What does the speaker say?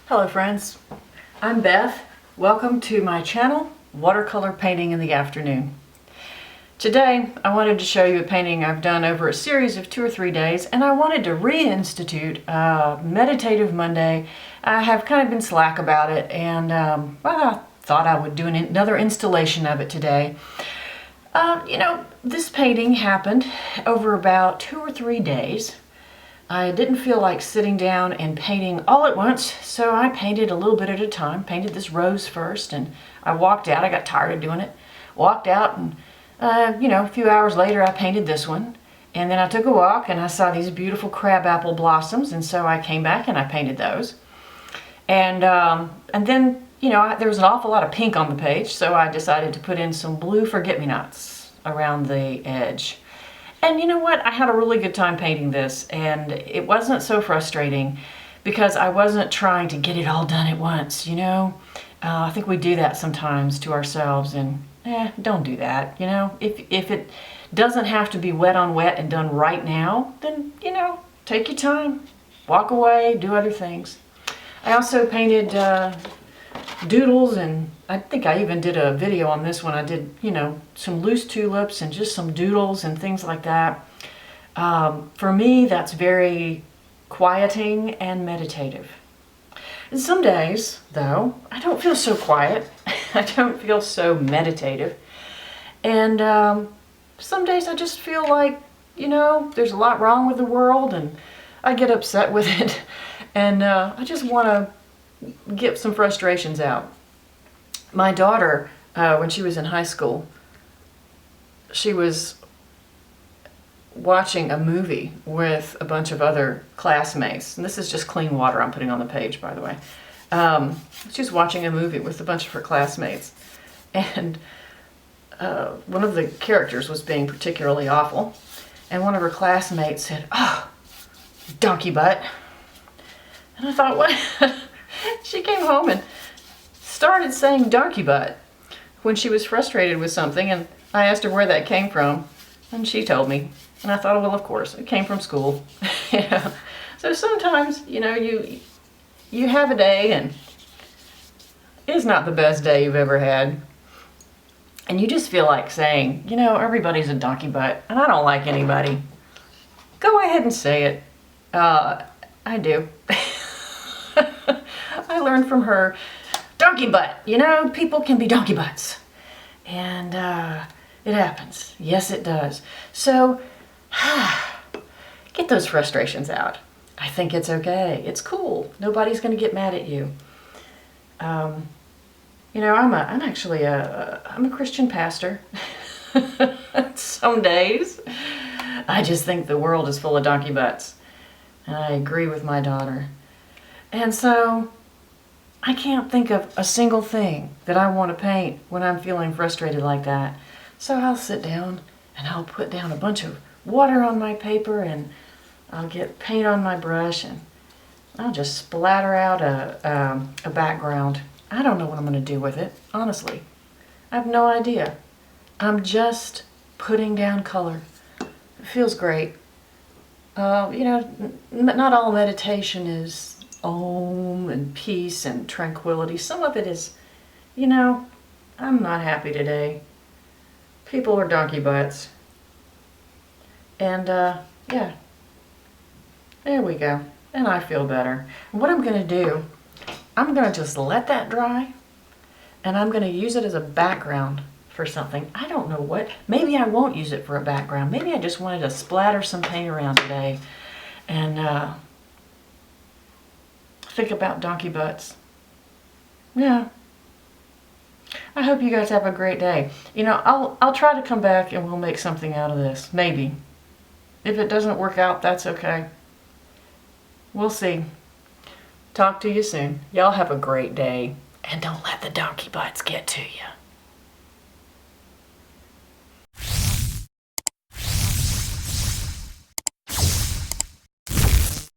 Hello friends, I'm Beth. Welcome to my channel, Watercolor Painting in the Afternoon. Today I wanted to show you a painting I've done over a series of 2 or 3 days, and I wanted to reinstitute Meditative Monday. I have kind of been slack about it, and well, I thought I would do another installation of it today. This painting happened over about 2 or 3 days. I didn't feel like sitting down and painting all at once, so I painted a little bit at a time. Painted this rose first, and I walked out. I got tired of doing it. Walked out, and a few hours later I painted this one. And then I took a walk, and I saw these beautiful crabapple blossoms, and so I came back and I painted those. And then, there was an awful lot of pink on the page, so I decided to put in some blue forget-me-nots around the edge. And you know what? I had a really good time painting this, and it wasn't so frustrating because I wasn't trying to get it all done at once, I think we do that sometimes to ourselves, and don't do that, If it doesn't have to be wet on wet and done right now, then, take your time, walk away, do other things. I also painted doodles, and I think I even did a video on this one. I did, some loose tulips and just some doodles and things like that. For me, that's very quieting and meditative. And some days, though, I don't feel so quiet. I don't feel so meditative. And some days I just feel like, there's a lot wrong with the world, and I get upset with it. And I just want to get some frustrations out. My daughter, when she was in high school, she was watching a movie with a bunch of other classmates. And this is just clean water I'm putting on the page, by the way. She was watching a movie with a bunch of her classmates. And one of the characters was being particularly awful. And one of her classmates said, "Oh, donkey butt." And I thought, what? She came home and started saying donkey butt when she was frustrated with something, and I asked her where that came from, and she told me. And I thought, well, of course, it came from school. So sometimes, you have a day, and it's not the best day you've ever had. And you just feel like saying, everybody's a donkey butt, and I don't like anybody. Go ahead and say it. I do. I learned from her, donkey butt. People can be donkey butts. And it happens. Yes, it does. So, get those frustrations out. I think it's okay. It's cool. Nobody's going to get mad at you. I'm actually a Christian pastor. Some days, I just think the world is full of donkey butts. And I agree with my daughter. And so, I can't think of a single thing that I want to paint when I'm feeling frustrated like that. So I'll sit down and I'll put down a bunch of water on my paper, and I'll get paint on my brush, and I'll just splatter out a background. I don't know what I'm going to do with it, honestly. I have no idea. I'm just putting down color. It feels great. Not all meditation is Om and peace and tranquility. Some of it is, I'm not happy today. People are donkey butts. And, yeah. There we go. And I feel better. What I'm going to do, I'm going to just let that dry, and I'm going to use it as a background for something. I don't know what. Maybe I won't use it for a background. Maybe I just wanted to splatter some paint around today and think about donkey butts. Yeah. I hope you guys have a great day. I'll try to come back and we'll make something out of this. Maybe. If it doesn't work out, that's okay. We'll see. Talk to you soon. Y'all have a great day. And don't let the donkey butts get to you.